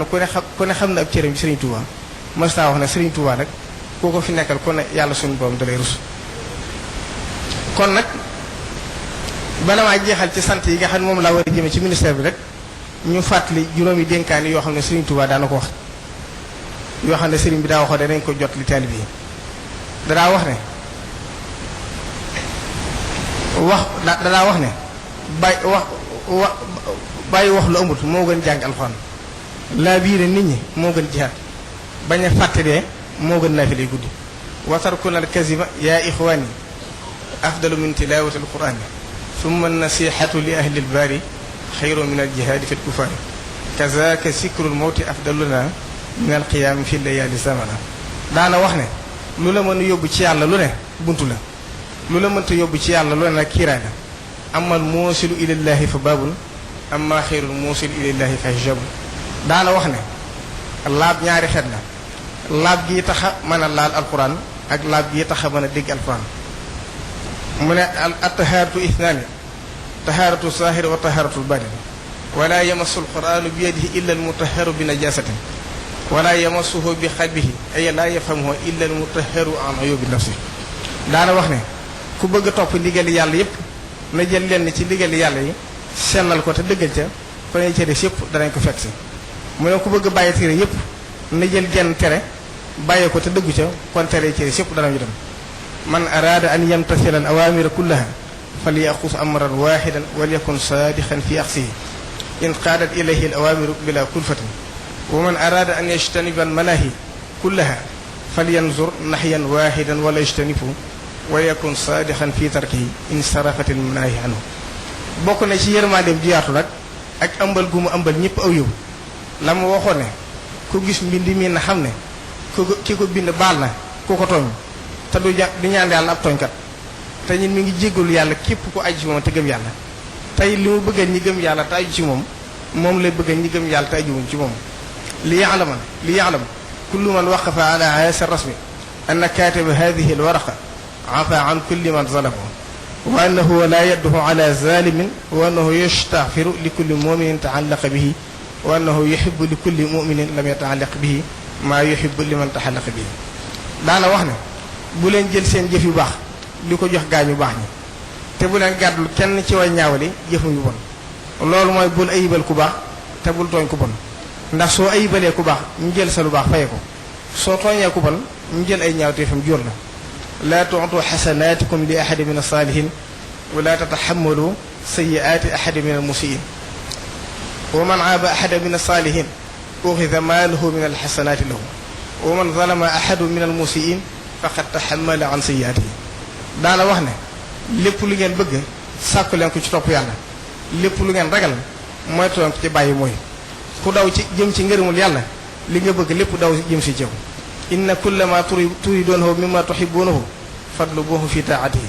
ku ne xam na ab cëram bi Serigne Touba mas naa wax ne Serigne Touba nag koo ko fi nekkal ku ne yàlla suñu borom da lay rus. kon nag bala maa jeexal ci sant yi nga xam ne moom laa war a jëme ci ministère bi rek ñu fàttali juróomi dénkaani yoo xam ne Serigne Touba daana ko wax yoo xam ne Serigne bi daa waxoo danañ ko jot li taalibe yi danaa wax ne danaa wax ne bàyyi wax lu amut moo gën jàng alxuraan laa biire nit ñi moo gën jihaad bañ a fàtte dee moo gën naafile guddi wa tarkuna alkaziba yaa ixwaani afdalu min tilawati alqurani summa nasihatu li ahli albaari xayru min aljihaadi fi lkufaari kazaka sikru lmawti afdaluna min alqiyaami fi layaali zamana daana wax ne lu la mën a yóbbu ci yàlla lu ne buntu la lu la mënta yóbbu ci yàlla lu ne nag kiiraay la amal muusilu ilallahi fa baabul amma xayrul muusil ilallahi fa hijabul daana wax ne laab ñaari xeet la laab gii taxa mën a laal alquran ak laab gii taxa mën a dégg alquran mu ne attahaaratu ithnaani tahaaratu saahir wa tahaaratu batin wala yamassu alquranu bi yadihi illa almutaharu bi najasatin wala yamassuhu bi xalbihi ay laa yafhamuhu illa almutaharu an uyubi nafsi daana wax ne ku bëgg a topp ndigali yàlla yépp na jël lenn ci ndigali yàlla yi sellal ko te dëggal ca fa ne ca des yépp danañ ko fekk si mu ne ku bëgg bàyyi tere yépp na jël genn tere bàyyi ko te dëggu ca kon tere tere yépp danañu dem man araada an yamtasila al awamira kullaha falyaxus amran waxidan walyakun saadixan fi axsihi in qaadat ilayhi al awamiru bila kulfatin wa man araada an yajtaniba al manahi kullaha falyanzur naxyan waxidan wala yajtanifu walyakun saadixan fi tarkihi in sarafat al manahi anhu bokk na ci yërmandeem ju yaatu nag ak ëmbal gu mu ëmbal ñëpp aw yow la mu waxoon ne ku gis mbind mi na xam ne ki ko bind baal na ku ko tooñ te du ñaan yàlla ab tooñkat te ñun mi ngi jéggalu yàlla képp ku aju ci moom te gëm yàlla tey li mu bëggal ñi gëm yàlla te aju ci moom moom lay bëggal ñi gëm yàlla te ajuwuñ ci moom li ya'lam kullu man waqafa ala haasa rasmi anna katiba hadihi al waraqa afa an kulli man zalama wa annahu la yadduhu ala zalimin wa annahu yastaghfiru li kulli muminin ta'allaqa bihi wa annahu yuhibbu li kulli muminin lam yataallaq bihi maa yuhibbu liman taxallaqa bihi daana wax ne bu leen jël seen jëf yu baax li ko jox gaañ yu baax ñi te bu leen gàddul kenn ci way ñaawali jëfum yu bon loolu mooy bul ayibal ku baax te bul tooñ ku bon ndax soo ayibalee ku baax ñu jël sa lu baax faye ko soo tooñee ku bon ñu jël ay ñaawteefam jóor la laa tu'tu xasanaatikum li ahadi min as-saalihin wa laa tataxammalu sayyi'aati ahadi min al-musii'in wa man aaba ahada min as-saalihin uxida maaluhu min alxasanaati lahu wa man zalama ahadu min almusiin faqad taxamala an sayyiaatihi daana wax ne lépp lu ngeen bëgg sàkku leen ko ci topp yàlla lépp lu ngeen ragal moytu leen ko ci bàyyi mooy ku daw ci jëm ci ngërëmul yàlla li nga bëgg lépp daw jëm si jëw inna kulla ma turiduunahu mimma tuxibuunahu fadlubuuhu fi taatihi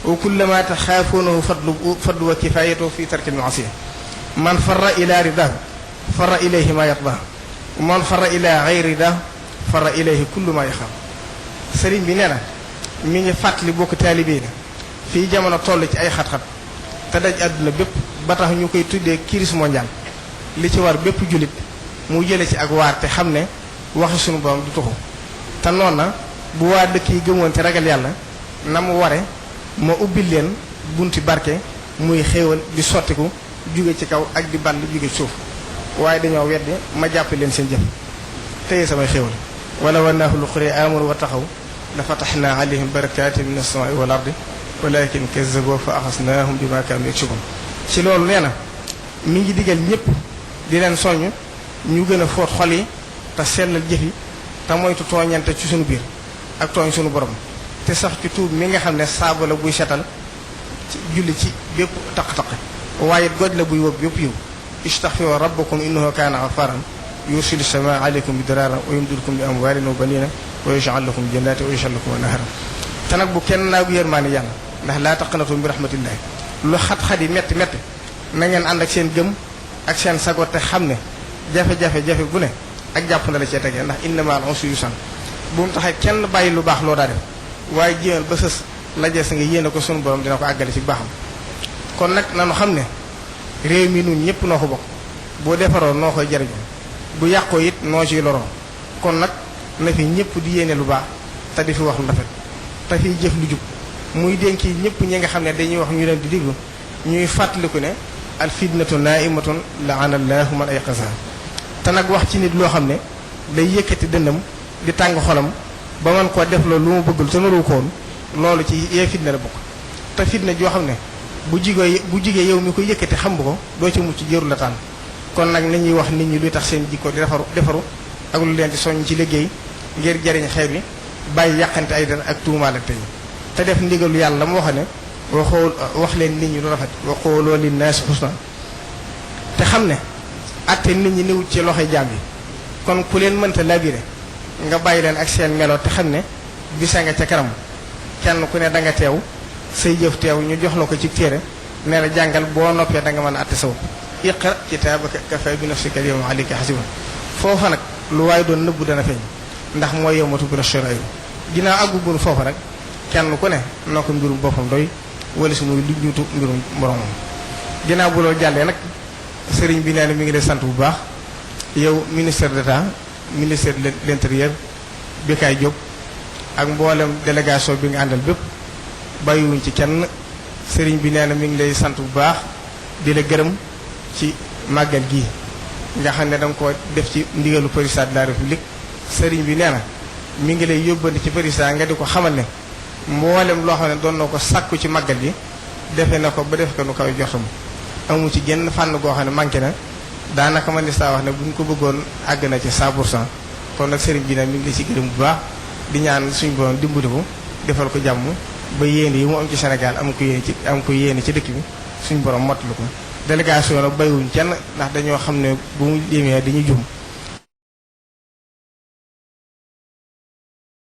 wa kulla ma taxaafuunahu fadlu wa kifaayatuhu fi tarki almaasiya man farra ila ridaahu farra ilayhi ma yarda man farra ila gayri rida farra ilayhi kullu ma yaxam sëriñ bi nee na mi ngi fàttali bokk taalibe yi fii jamono toll ci ay xat-xat te daj àdduna bépp ba tax ñu koy tuddee crise mondiale li ci war bépp jullit mu jële ci ak waar te xam ne waxi sunu borom du tuxu te noon na bu waa dëkk yi gëmoon te ragal yàlla na mu ware ma ubbil leen bunti barke muy xéewal di sottiku jóge ci kaw ak di ball jóge ci suuf waaye dañoo weddi ma jàpp leen seen jëf téye samay xéwal wala wannaahu lu xuree amanu wa taxaw la fataxnaa alayhim barakatin min as-samaa'i wal ardi walakin kazzaboo fa axasnaahum bima kaanu yaksibun ci loolu nee na mi ngi digal ñëpp di leen soññ ñu gën a fóot xol yi te sellal jëf yi te moytu tooñante ci sunu biir ak tooñ sunu borom te sax ci tuub mi nga xam ne saabu la buy setal ci julli ci bépp taq-taq waaye goj la buy wëb yëpp yiw istaghfiru rabbakum innahu kaana ghaffaran yursilu samaa alaykum bidiraaran wa yumdidkum bi amwaalin wa baniina wa yaj'al lakum jannatin wa yaj'al lakum anhaaran te nag bu kenn naagu yërmaane yàlla ndax laa taqnatu min rahmatillahi lu xat-xat yi metti metti na ngeen ànd ak seen gëm ak seen sago te xam ne jafe-jafe bu ne ak jàpp na la cee tegee ndax inna ma'al usri yusran bu mu taxee kenn bàyyi lu baax loo daa def waaye jéemal ba sës la jees nga yéene ko sunu borom dina ko àggale ci baaxam kon nag nanu xam ne réew mi nun ñëpp noo ko bokk boo defaroo noo koy jariñoo bu yàqoo it noo ciy loroo kon nag na fi ñëpp di yéene lu baax te di fi wax lu rafet te fiy jëf lu jub muy dénki ñëpp ñi nga xam ne dañuy wax ñu leen di diglu ñuy fàttaliku ne al fitnatu naimatun laana allahu man ayqaza te nag wax ci nit loo xam ne day yëkkati dënnam di tàng xolam ba man koo def loolu lu mu bëggul te naru koon loolu ci yee fitna la bokk te fitna joo xam ne bu jigee yow mi ko yëkkati xam ko doo ci mucc jëru la tànn kon nag nañuy wax nit ñi luy tax seen jikko di defaru ak lu leen di soññ ci liggéey ngir jariñ xeet bi bàyyi yàqante ay dara ak tuumaal ak tey te def ndigalu yàlla mu wax ne wax leen nit ñi lu rafet wa qulu linnaasi husna te xam ne atte nit ñi newut ci loxoy jaam yi kon ku leen mënta labiré nga bàyyi leen ak seen melo te xam ne bisa nga ca kanam kenn ku ne da nga teew say jëf teew ñu jox la ko ci téere nee na jàngal boo noppee da nga mën a atte saw iqra kitaabaka kafaa bi nafsika al yawma alayka hasiba foofa nag lu waaye doon nëbbu dana feeñ ndax mooy yawmatu bi rasharaay ginnaaw àggugul foofa rek kenn ku ne noo ko mbirum boppam doy wala su muy lu juutu mbirum moromam ginnaaw bu loolu jàllee nag sëriñ bi nee na mi ngi lay sant bu baax yow ministère d'État ministère de l'intérieur Bikaay Diop ak mboolem délégation bi nga àndal bépp bàyyiwuñ ci kenn sëriñ bi nee na mi ngi lay sant bu baax di la gërëm ci màggal gii nga xam ne da nga ko def ci ndigalu président de la république sëriñ bi nee na mi ngi lay yóbbandi ci président nga di ko xamal ne mboolem loo xam ne doon na ko sàkku ci màggal gi defe na ko ba def ko nu kaw joxam amu ci genn fànn goo xam ne manqué na daanaka man saa wax ne bu ñu ko bëggoon àgg na ci 100% kon nag sëriñ bi nag mi ngi lay ci gërëm bu baax di ñaan suñu borom dimbali ko defal ko jàmm ba yéene yi mu am ci Sénégal am ko yéene ci dëkk bi suñu borom mottali ko délégation nag bayiwuñ kenn ndax dañoo xam ne bu mu demee dañuy jum